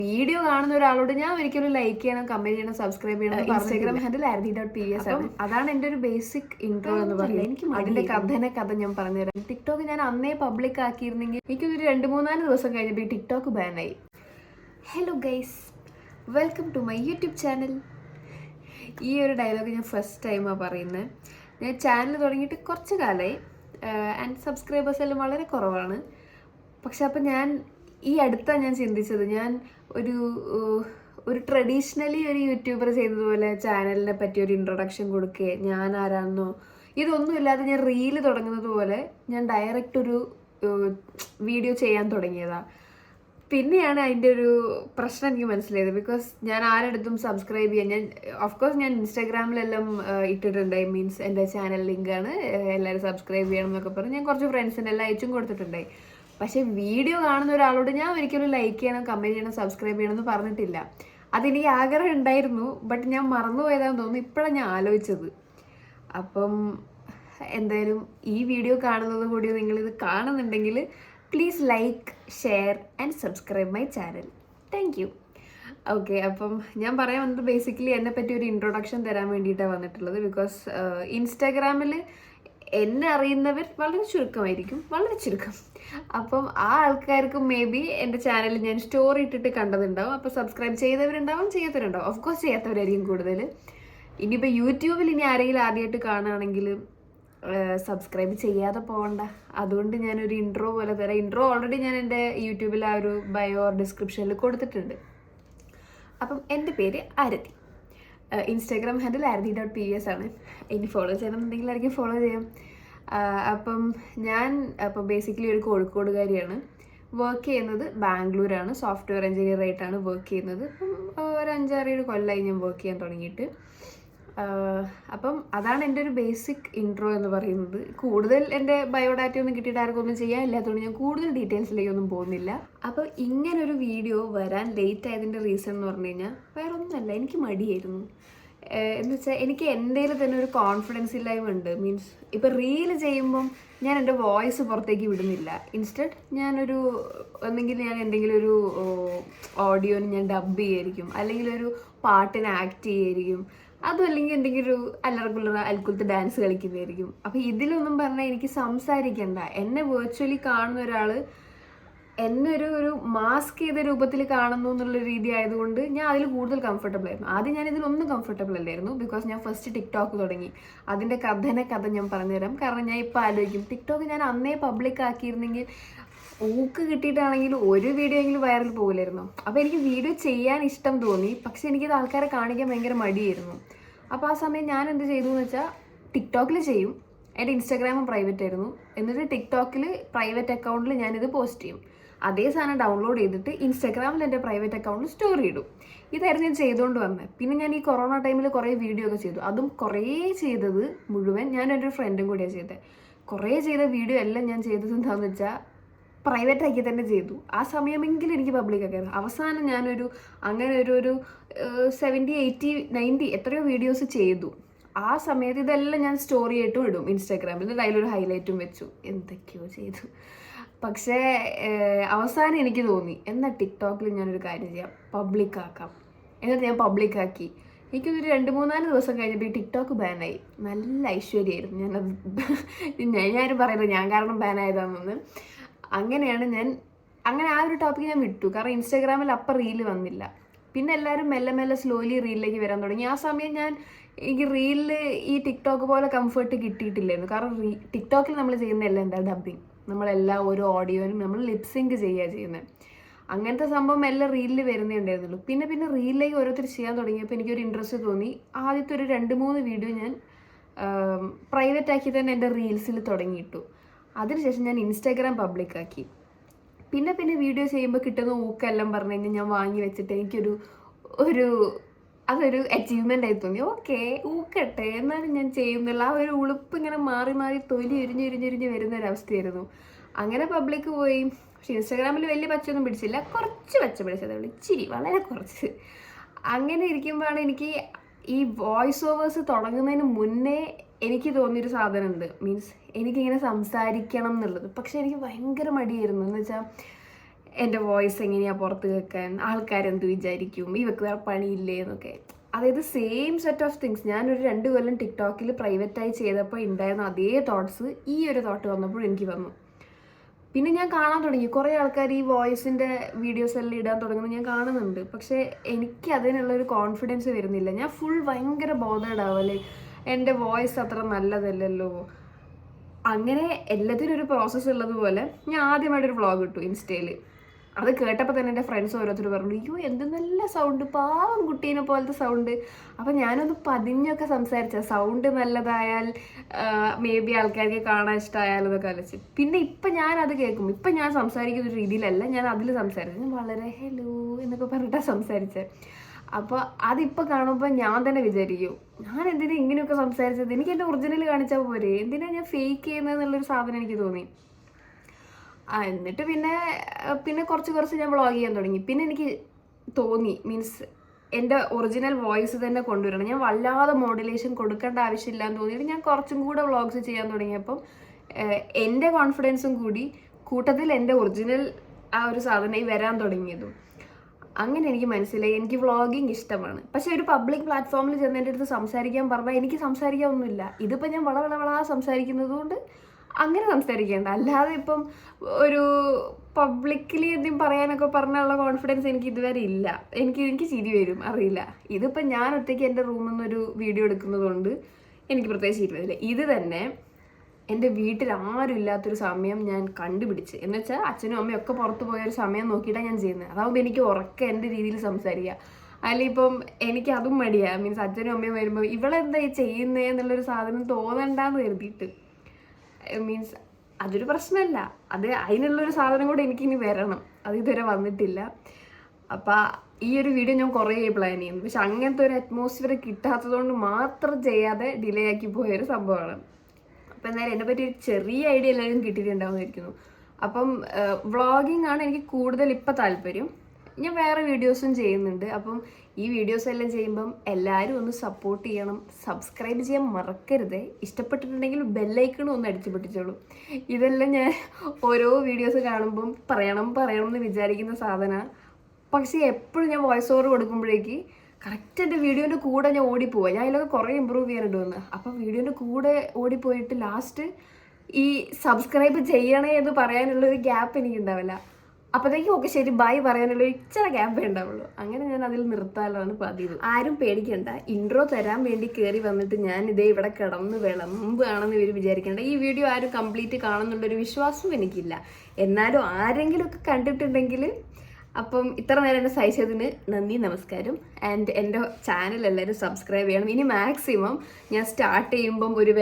Video കാണുന്ന ഒരാളോട് ഞാൻ ഒരിക്കലും ലൈക്ക് ചെയ്യണം, കമന്റ് ചെയ്യണം, സബ്സ്ക്രൈബ് ചെയ്യണം. ഇൻസ്റ്റാഗ്രാം ഹാൻഡിൽ arthi.ps ആണ്. അതാണ് എൻ്റെ ഒരു ബേസിക് ഇൻട്രോ എന്ന് പറയുന്നത്. എനിക്ക് അതിന്റെ കഥ ഞാൻ പറഞ്ഞുതരാം. ടിക്ടോക്ക് ഞാൻ അന്നേ പബ്ലിക് ആക്കിയിരുന്നെങ്കിൽ എനിക്കൊരു 2-3 ദിവസം കഴിഞ്ഞപ്പോൾ ഈ ടിക്ടോക്ക് ബാനായി. Hello guys, welcome to my YouTube channel. ഈ ഒരു ഡയലോഗ് ഞാൻ ഫസ്റ്റ് ടൈമാണ് പറയുന്നത്. ഞാൻ ചാനൽ തുടങ്ങിയിട്ട് കുറച്ച് കാലമായി ആൻഡ് സബ്സ്ക്രൈബേഴ്സ് എല്ലാം വളരെ കുറവാണ്. പക്ഷെ അപ്പം ഞാൻ ഈ അടുത്താണ് ഞാൻ ചിന്തിച്ചത്, ഞാൻ ഒരു ട്രഡീഷണലി ഒരു യൂട്യൂബർ ചെയ്തതുപോലെ ചാനലിനെ പറ്റി ഒരു ഇൻട്രൊഡക്ഷൻ കൊടുക്കുക, ഞാൻ ആരാണെന്നോ ഇതൊന്നും ഇല്ലാതെ ഞാൻ റീല് തുടങ്ങുന്നത് പോലെ ഞാൻ ഡയറക്റ്റ് ഒരു വീഡിയോ ചെയ്യാൻ തുടങ്ങിയതാണ്. പിന്നെയാണ് അതിൻ്റെ ഒരു പ്രശ്നം എനിക്ക് മനസ്സിലായത്. ബിക്കോസ് ഞാൻ ആരെടുത്തും സബ്സ്ക്രൈബ് ചെയ്യാൻ ഞാൻ ഓഫ്കോഴ്സ് ഞാൻ ഇൻസ്റ്റാഗ്രാമിലെല്ലാം ഇട്ടിട്ടുണ്ട്. മീൻസ് എൻ്റെ ചാനൽ ലിങ്കാണ്, എല്ലാവരും സബ്സ്ക്രൈബ് ചെയ്യണം എന്നൊക്കെ പറഞ്ഞ് ഞാൻ കുറച്ച് ഫ്രണ്ട്സിനെല്ലാം അയച്ചും കൊടുത്തിട്ടുണ്ടായി. പക്ഷേ വീഡിയോ കാണുന്ന ഒരാളോട് ഞാൻ ഒരിക്കലും ലൈക്ക് ചെയ്യണം, കമൻറ്റ് ചെയ്യണം, സബ്സ്ക്രൈബ് ചെയ്യണം എന്ന് പറഞ്ഞിട്ടില്ല. അതെനിക്ക് ആഗ്രഹം ഉണ്ടായിരുന്നു, ബട്ട് ഞാൻ മറന്നുപോയതാണെന്ന് തോന്നുന്നു. ഇപ്പോഴാണ് ഞാൻ ആലോചിച്ചത്. അപ്പം എന്തായാലും ഈ വീഡിയോ കാണുന്നത് കൂടി നിങ്ങളിത് കാണുന്നുണ്ടെങ്കിൽ please like, share and subscribe my channel. Thank you. Okay, അപ്പം ഞാൻ പറയാൻ വന്നത് ബേസിക്കലി എന്നെ പറ്റി ഒരു ഇൻട്രൊഡക്ഷൻ തരാൻ വേണ്ടിയിട്ടാണ് വന്നിട്ടുള്ളത്. ബിക്കോസ് ഇൻസ്റ്റാഗ്രാമിൽ എന്നെ അറിയുന്നവർ വളരെ ചുരുക്കമായിരിക്കും, വളരെ ചുരുക്കം. അപ്പം ആ ആൾക്കാർക്ക് മേ ബി എൻ്റെ ചാനലിൽ ഞാൻ സ്റ്റോറി ഇട്ടിട്ട് കണ്ടതുണ്ടാവും. അപ്പോൾ സബ്സ്ക്രൈബ് ചെയ്തവരുണ്ടാവും, ചെയ്യാത്തവരുണ്ടാവും. ഓഫ് കോഴ്സ് ചെയ്യാത്തവരായിരിക്കും കൂടുതൽ. ഇനിയിപ്പോൾ യൂട്യൂബിൽ ഇനി ആരെങ്കിലും ആദ്യമായിട്ട് കാണുകയാണെങ്കിൽ സബ്സ്ക്രൈബ് ചെയ്യാതെ പോകണ്ട. അതുകൊണ്ട് ഞാനൊരു ഇൻട്രോ പോലെ തരാം. ഇൻട്രോ ഓൾറെഡി ഞാൻ എൻ്റെ യൂട്യൂബിൽ ആ ഒരു ബയോ ഡിസ്ക്രിപ്ഷനിൽ കൊടുത്തിട്ടുണ്ട്. അപ്പം എൻ്റെ പേര് ആരതി. ഇൻസ്റ്റാഗ്രാം ഹാൻഡിൽ arthi.ps ആണ്. ഇനി ഫോളോ ചെയ്യണമെന്നുണ്ടെങ്കിൽ ആയിരിക്കും ഫോളോ ചെയ്യാം. അപ്പം ഞാൻ ബേസിക്കലി ഒരു കോഴിക്കോടുകാരിയാണ്. വർക്ക് ചെയ്യുന്നത് ബാംഗ്ലൂരാണ്. സോഫ്റ്റ്വെയർ എഞ്ചിനീയർ ആയിട്ടാണ് വർക്ക് ചെയ്യുന്നത്. അപ്പം ഒരു 5-6 കൊല്ലമായി ഞാൻ വർക്ക് ചെയ്യാൻ തുടങ്ങിയിട്ട്. അപ്പം അതാണ് എൻ്റെ ഒരു ബേസിക് ഇൻട്രോ എന്ന് പറയുന്നത്. കൂടുതൽ എൻ്റെ ബയോഡാറ്റ ഒന്നും കിട്ടിയിട്ട് ആർക്കും ഒന്നും ചെയ്യാനില്ലാത്തതുകൊണ്ട് ഞാൻ കൂടുതൽ ഡീറ്റെയിൽസിലേക്കൊന്നും പോകുന്നില്ല. അപ്പോൾ ഇങ്ങനൊരു വീഡിയോ വരാൻ ലേറ്റ് ആയതിൻ്റെ റീസൺ എന്ന് പറഞ്ഞു കഴിഞ്ഞാൽ വേറെ ഒന്നുമല്ല, എനിക്ക് മടിയായിരുന്നു. എന്ന് വെച്ചാൽ എനിക്ക് എൻ്റെയിൽ തന്നെ ഒരു കോൺഫിഡൻസ് ഇല്ലായ്മ ഉണ്ട്. മീൻസ് ഇപ്പോൾ റീല് ചെയ്യുമ്പം ഞാൻ എൻ്റെ വോയിസ് പുറത്തേക്ക് വിടുന്നില്ല. ഇൻസ്റ്റഡ് ഒന്നെങ്കിൽ ഞാൻ എന്തെങ്കിലും ഒരു ഓഡിയോന് ഞാൻ ഡബ് ചെയ്യായിരിക്കും, അല്ലെങ്കിൽ ഒരു പാട്ടിന് ആക്ട് ചെയ്യായിരിക്കും, അതും അല്ലെങ്കിൽ എന്തെങ്കിലും ഒരു അൽക്കുലത്ത് ഡാൻസ് കളിക്കുന്നതായിരിക്കും. അപ്പോൾ ഇതിലൊന്നും പറഞ്ഞാൽ എനിക്ക് സംസാരിക്കണ്ട. എന്നെ വെർച്വലി കാണുന്ന ഒരാൾ എന്നെ ഒരു മാസ്ക് ചെയ്ത രൂപത്തിൽ കാണുന്നു എന്നുള്ള രീതി ആയതുകൊണ്ട് ഞാൻ അതിൽ കൂടുതൽ കംഫർട്ടബിൾ ആയിരുന്നു. ആദ്യം ഞാൻ ഇതിലൊന്നും കംഫർട്ടബിൾ അല്ലായിരുന്നു. ബിക്കോസ് ഞാൻ ഫസ്റ്റ് ടിക്ടോക്ക് തുടങ്ങി. അതിൻ്റെ കഥ ഞാൻ പറഞ്ഞുതരാം. കാരണം ഞാൻ ഇപ്പോൾ ആലോചിക്കും, ടിക്ടോക്ക് ഞാൻ അന്നേ പബ്ലിക് ആക്കിയിരുന്നെങ്കിൽ ഊക്ക് കിട്ടിയിട്ടാണെങ്കിൽ ഒരു വീഡിയോ എങ്കിലും വൈറൽ പോകില്ലായിരുന്നു. അപ്പോൾ എനിക്ക് വീഡിയോ ചെയ്യാൻ ഇഷ്ടം തോന്നി, പക്ഷെ എനിക്കത് ആൾക്കാരെ കാണിക്കാൻ ഭയങ്കര മടിയായിരുന്നു. അപ്പോൾ ആ സമയം ഞാൻ എന്ത് ചെയ്തു എന്ന് വെച്ചാൽ ടിക്ടോക്കിൽ ചെയ്യും, എൻ്റെ ഇൻസ്റ്റാഗ്രാമും പ്രൈവറ്റ് ആയിരുന്നു. എന്നിട്ട് ടിക്ടോക്കിൽ പ്രൈവറ്റ് അക്കൗണ്ടിൽ ഞാനിത് പോസ്റ്റ് ചെയ്യും. അതേ സാധനം ഡൗൺലോഡ് ചെയ്തിട്ട് ഇൻസ്റ്റാഗ്രാമിൽ എൻ്റെ പ്രൈവറ്റ് അക്കൗണ്ടിൽ സ്റ്റോറി ഇടും. ഇതായിരുന്നു ഞാൻ ചെയ്തുകൊണ്ട് വന്നത്. പിന്നെ ഞാൻ ഈ കൊറോണ ടൈമിൽ കുറേ വീഡിയോ ഒക്കെ ചെയ്തു. അതും കുറേ ചെയ്തത് മുഴുവൻ ഞാൻ എൻ്റെ ഒരു ഫ്രണ്ടും കൂടിയാണ് ചെയ്തത്. കുറേ ചെയ്ത വീഡിയോ എല്ലാം ഞാൻ ചെയ്തത് എന്താണെന്ന് വെച്ചാൽ പ്രൈവറ്റ് ആക്കി തന്നെ ചെയ്തു. ആ സമയമെങ്കിലും എനിക്ക് പബ്ലിക് ആക്കായിരുന്നു. അവസാനം ഞാനൊരു 70, 80, 90 എത്രയോ വീഡിയോസ് ചെയ്തു. ആ സമയത്ത് ഇതെല്ലാം ഞാൻ സ്റ്റോറി ആയിട്ടും ഇടും ഇൻസ്റ്റാഗ്രാമിൽ. എന്നിട്ട് അതിലൊരു ഹൈലൈറ്റും വെച്ചു, എന്തൊക്കെയോ ചെയ്തു. പക്ഷേ അവസാനം എനിക്ക് തോന്നി, എന്നാൽ ടിക്ടോക്കിൽ ഞാനൊരു കാര്യം ചെയ്യാം, പബ്ലിക് ആക്കാം. എന്നിട്ട് ഞാൻ പബ്ലിക് ആക്കി. എനിക്കൊരു 2-3 ദിവസം കഴിഞ്ഞപ്പോൾ ഈ ടിക്ടോക്ക് ബാനായി. നല്ല ഐശ്വര്യമായിരുന്നു. ഞാനും പറയുന്നത് ഞാൻ കാരണം ബാനായതാണെന്ന്. അങ്ങനെയാണ് അങ്ങനെ ആ ഒരു ടോപ്പിക്ക് ഞാൻ വിട്ടു. കാരണം ഇൻസ്റ്റാഗ്രാമിൽ അപ്പം റീല് വന്നില്ല. പിന്നെ എല്ലാവരും മെല്ലെ മെല്ലെ സ്ലോലി റീലിലേക്ക് വരാൻ തുടങ്ങി. ആ സമയം എനിക്ക് റീലിൽ ഈ ടിക്ടോക്ക് പോലെ കംഫർട്ട് കിട്ടിയിട്ടില്ലായിരുന്നു. കാരണം ടിക്ടോക്കിൽ നമ്മൾ ചെയ്യുന്നതെല്ലാം എന്താ ഡബ്ബിങ്, നമ്മളെല്ലാം ഓരോ ഓഡിയോനും നമ്മൾ ലിപ്സിങ്ക് ചെയ്യുന്നത്. അങ്ങനത്തെ സംഭവം എല്ലാം റീലിൽ വരുന്നേ ഉണ്ടായിരുന്നുള്ളൂ. പിന്നെ റീലിലേക്ക് ഓരോരുത്തർ ചെയ്യാൻ തുടങ്ങിയപ്പോൾ എനിക്കൊരു ഇൻട്രസ്റ്റ് തോന്നി. ആദ്യത്തെ ഒരു 2-3 വീഡിയോ ഞാൻ പ്രൈവറ്റ് ആക്കി തന്നെ എൻ്റെ റീൽസിൽ തുടങ്ങിയിട്ടു. അതിനുശേഷം ഞാൻ ഇൻസ്റ്റാഗ്രാം പബ്ലിക് ആക്കി. പിന്നെ വീഡിയോ ചെയ്യുമ്പോൾ കിട്ടുന്ന ഊക്കെല്ലാം പറഞ്ഞു കഴിഞ്ഞാൽ ഞാൻ വാങ്ങി വെച്ചിട്ട് അതൊരു അച്ചീവ്മെൻ്റ് ആയി തോന്നി. ഓക്കെ, ഊക്കട്ടെ എന്നാലും ഞാൻ ചെയ്യുന്നില്ല. ആ ഒരു ഉളുപ്പ് ഇങ്ങനെ മാറി തൊലി ഉരിഞ്ഞ് വരുന്ന ഒരവസ്ഥയായിരുന്നു. അങ്ങനെ പബ്ലിക്ക് പോയി. പക്ഷെ ഇൻസ്റ്റാഗ്രാമിൽ വലിയ പച്ചയൊന്നും പിടിച്ചില്ല, കുറച്ച് പച്ച പിടിച്ചതേ ഉള്ളൂ, ഇച്ചിരി, വളരെ കുറച്ച്. അങ്ങനെ ഇരിക്കുമ്പോഴാണ് എനിക്ക് ഈ വോയിസ് ഓവേഴ്സ് തുടങ്ങുന്നതിന് മുന്നേ എനിക്ക് തോന്നിയൊരു സാധനമുണ്ട്. മീൻസ് എനിക്കിങ്ങനെ സംസാരിക്കണം എന്നുള്ളത്. പക്ഷെ എനിക്ക് ഭയങ്കര മടിയായിരുന്നു. എന്ന് വെച്ചാൽ എൻ്റെ വോയിസ് എങ്ങനെയാണ് പുറത്ത് കേൾക്കാൻ, ആൾക്കാരെന്ത് വിചാരിക്കും, ഇവക്ക് വേറെ പണിയില്ലേ എന്നൊക്കെ. അതായത് സെയിം സെറ്റ് ഓഫ് തിങ്സ് ഞാനൊരു 2 കൊല്ലം ടിക്ടോക്കിൽ പ്രൈവറ്റായി ചെയ്തപ്പോൾ ഉണ്ടായിരുന്ന അതേ തോട്ട്സ് ഈ ഒരു തോട്ട് വന്നപ്പോൾ എനിക്ക് വന്നു. പിന്നെ ഞാൻ കാണാൻ തുടങ്ങി കുറേ ആൾക്കാർ ഈ വോയിസിൻ്റെ വീഡിയോസ് എല്ലാം ഇടാൻ തുടങ്ങുന്നത് ഞാൻ കാണുന്നുണ്ട്. പക്ഷേ എനിക്ക് അതിനുള്ളൊരു കോൺഫിഡൻസ് വരുന്നില്ല. ഞാൻ ഭയങ്കര ബോധേഡ് ആവല്ലേ, എൻ്റെ വോയിസ് അത്ര നല്ലതല്ലല്ലോ. അങ്ങനെ എല്ലാത്തിനും ഒരു പ്രോസസ്സ് ഉള്ളതുപോലെ ഞാൻ ആദ്യമായിട്ടൊരു വ്ളോഗ് ഇട്ടു ഇൻസ്റ്റയിൽ. അത് കേട്ടപ്പോൾ തന്നെ എൻ്റെ ഫ്രണ്ട്സ് ഓരോരുത്തർ പറഞ്ഞു, അയ്യോ എന്ത് നല്ല സൗണ്ട്, പാവം കുട്ടീനെ പോലത്തെ സൗണ്ട്. അപ്പം ഞാനൊന്ന് പതിഞ്ഞൊക്കെ സംസാരിച്ച സൗണ്ട് നല്ലതായാൽ മേ ബി ആൾക്കാർക്ക് കാണാൻ ഇഷ്ടമായാലും എന്നൊക്കെ ആലോചിച്ച്. പിന്നെ ഇപ്പം ഞാനത് കേൾക്കും. ഇപ്പം ഞാൻ സംസാരിക്കുന്ന ഒരു രീതിയിലല്ല ഞാൻ അതിൽ സംസാരിച്ചത്. ഞാൻ വളരെ ഹലോ എന്നൊക്കെ പറഞ്ഞിട്ടാണ് സംസാരിച്ചത്. അപ്പോൾ അതിപ്പോൾ കാണുമ്പോൾ ഞാൻ തന്നെ വിചാരിക്കും, ഞാൻ എന്തിനാ ഇങ്ങനെയൊക്കെ സംസാരിച്ചത്, എനിക്ക് എൻ്റെ ഒറിജിനൽ കാണിച്ചാൽ പോരെ, എന്തിനാണ് ഞാൻ ഫേക്ക് ചെയ്യുന്നത് എന്നുള്ളൊരു സാധനം എനിക്ക് തോന്നി. എന്നിട്ട് പിന്നെ കുറച്ച് ഞാൻ വ്ളോഗ് ചെയ്യാൻ തുടങ്ങി. പിന്നെ എനിക്ക് തോന്നി മീൻസ് എൻ്റെ ഒറിജിനൽ വോയിസ് തന്നെ കൊണ്ടുവരണം, ഞാൻ വല്ലാതെ മോഡുലേഷൻ കൊടുക്കേണ്ട ആവശ്യമില്ല എന്ന് തോന്നിയിട്ട് ഞാൻ കുറച്ചും കൂടെ വ്ളോഗ്സ് ചെയ്യാൻ തുടങ്ങിയപ്പം എൻ്റെ കോൺഫിഡൻസും കൂടി കൂട്ടത്തിൽ എൻ്റെ ഒറിജിനൽ ആ ഒരു സാധനമായി വരാൻ തുടങ്ങിയതും. അങ്ങനെ എനിക്ക് മനസ്സിലായി എനിക്ക് വ്ളോഗിങ് ഇഷ്ടമാണ്. പക്ഷേ ഒരു പബ്ലിക് പ്ലാറ്റ്ഫോമിൽ ചെന്ന് എൻ്റെ അടുത്ത് സംസാരിക്കാൻ പറഞ്ഞാൽ എനിക്ക് സംസാരിക്കാനൊന്നുമില്ല. ഇതിപ്പോൾ ഞാൻ വള സംസാരിക്കുന്നത് കൊണ്ട് അങ്ങനെ സംസാരിക്കേണ്ട. അല്ലാതെ ഇപ്പം ഒരു പബ്ലിക്കലി എന്തെങ്കിലും പറയാനൊക്കെ പറഞ്ഞുള്ള കോൺഫിഡൻസ് എനിക്ക് ഇതുവരെ ഇല്ല. എനിക്ക് ചിരി വരും, അറിയില്ല. ഇതിപ്പം ഞാൻ ഒറ്റയ്ക്ക് എൻ്റെ റൂമിൽ നിന്നൊരു വീഡിയോ എടുക്കുന്നത് കൊണ്ട് എനിക്ക് പ്രത്യേകിച്ച് ചിരി വരില്ല. ഇത് തന്നെ എൻ്റെ വീട്ടിൽ ആരും ഇല്ലാത്തൊരു സമയം ഞാൻ കണ്ടുപിടിച്ച്, എന്ന് വെച്ചാൽ അച്ഛനും അമ്മയും ഒക്കെ പുറത്ത് പോയൊരു സമയം നോക്കിയിട്ടാണ് ഞാൻ ചെയ്യുന്നത്. അതാകുമ്പോൾ എനിക്ക് ഉറക്കെ എൻ്റെ രീതിയിൽ സംസാരിക്കുക. അതിലിപ്പം എനിക്ക് അതും മടിയാണ്. മീൻസ് അച്ഛനും അമ്മയും വരുമ്പോൾ ഇവളെന്താ ചെയ്യുന്നത് എന്നുള്ളൊരു സാധനം തോന്നണ്ടെന്ന് കരുതിയിട്ട്. മീൻസ് അതൊരു പ്രശ്നമല്ല, അതിനുള്ളൊരു സാധനം കൂടെ എനിക്കിനി വരണം. അത് ഇതുവരെ വന്നിട്ടില്ല. അപ്പം ഈ ഒരു വീഡിയോ ഞാൻ കുറേ പ്ലാൻ ചെയ്യുന്നു. പക്ഷെ അങ്ങനത്തെ ഒരു അറ്റ്മോസ്ഫിയർ കിട്ടാത്തത് കൊണ്ട് മാത്രം ചെയ്യാതെ ഡിലേ ആക്കി പോയൊരു സംഭവമാണ്. അപ്പം എന്തായാലും എന്നെ പറ്റി ഒരു ചെറിയ ഐഡിയ എല്ലാവരും കിട്ടിയിട്ടുണ്ടാവുമായിരിക്കുന്നു. അപ്പം വ്ളോഗിങ് ആണ് എനിക്ക് കൂടുതൽ ഇപ്പം താല്പര്യം. ഞാൻ വേറെ വീഡിയോസും ചെയ്യുന്നുണ്ട്. അപ്പം ഈ വീഡിയോസ് എല്ലാം ചെയ്യുമ്പം എല്ലാവരും ഒന്ന് സപ്പോർട്ട് ചെയ്യണം, സബ്സ്ക്രൈബ് ചെയ്യാൻ മറക്കരുത്. ഇഷ്ടപ്പെട്ടിട്ടുണ്ടെങ്കിൽ ബെല്ലൈക്കണും ഒന്ന് അടിച്ചു പൊട്ടിച്ചോളൂ. ഇതെല്ലാം ഞാൻ ഓരോ വീഡിയോസ് കാണുമ്പം പറയണം എന്ന് വിചാരിക്കുന്ന സാധനമാണ്. പക്ഷേ എപ്പോഴും ഞാൻ വോയിസ് ഓവർ കൊടുക്കുമ്പോഴേക്ക് കറക്റ്റ് എൻ്റെ വീഡിയോൻ്റെ കൂടെ ഞാൻ ഓടിപ്പോവുക. ഞാൻ അതിലൊക്കെ കുറേ ഇമ്പ്രൂവ് ചെയ്യാനിടുമെന്ന്. അപ്പം വീഡിയോൻ്റെ കൂടെ ഓടിപ്പോയിട്ട് ലാസ്റ്റ് ഈ സബ്സ്ക്രൈബ് ചെയ്യണേ എന്ന് പറയാനുള്ളൊരു ഗ്യാപ്പ് എനിക്കുണ്ടാവില്ല. അപ്പോഴത്തേക്കും ഓക്കെ ശരി ബൈ പറയാനുള്ള ഇച്ചിരി ഗ്യാപ്പേ ഉണ്ടാവുള്ളൂ. അങ്ങനെ ഞാൻ അതിൽ നിർത്താനാണ് പതിവ്. ആരും പേടിക്കണ്ട, ഇൻട്രോ തരാൻ വേണ്ടി കയറി വന്നിട്ട് ഞാൻ ഇതേ ഇവിടെ കിടന്ന് വിളമ്പുകയാണെന്ന് ഇവർ വിചാരിക്കേണ്ട. ഈ വീഡിയോ ആരും കംപ്ലീറ്റ് കാണുന്നുള്ളൊരു വിശ്വാസവും എനിക്കില്ല. എന്നാലും ആരെങ്കിലും ഒക്കെ കണ്ടിട്ടുണ്ടെങ്കിൽ അപ്പം ഇത്ര നേരം എന്നെ സഹിച്ചതിന് നന്ദി, നമസ്കാരം. ആൻഡ് എൻ്റെ ചാനൽ എല്ലാവരും സബ്സ്ക്രൈബ് ചെയ്യണം. ഇനി മാക്സിമം ഞാൻ സ്റ്റാർട്ട് ചെയ്യുമ്പം ഒരു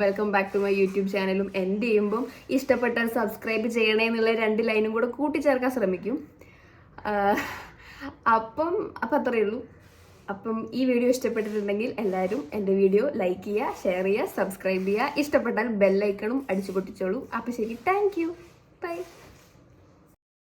welcome back to my YouTube ചാനലും എൻഡ് ചെയ്യുമ്പം ഇഷ്ടപ്പെട്ടാൽ സബ്സ്ക്രൈബ് ചെയ്യണേ എന്നുള്ള 2 ലൈനും കൂടെ കൂട്ടിച്ചേർക്കാൻ ശ്രമിക്കും. അപ്പം അത്രയേ ഉള്ളൂ. അപ്പം ഈ വീഡിയോ ഇഷ്ടപ്പെട്ടിട്ടുണ്ടെങ്കിൽ എല്ലാവരും എൻ്റെ വീഡിയോ ലൈക്ക് ചെയ്യുക, ഷെയർ ചെയ്യുക, സബ്സ്ക്രൈബ് ചെയ്യുക. ഇഷ്ടപ്പെട്ടാൽ ബെല്ലൈക്കണും അടിച്ചു പൊട്ടിച്ചോളൂ. അപ്പം ശരി, താങ്ക് യു, ബൈ.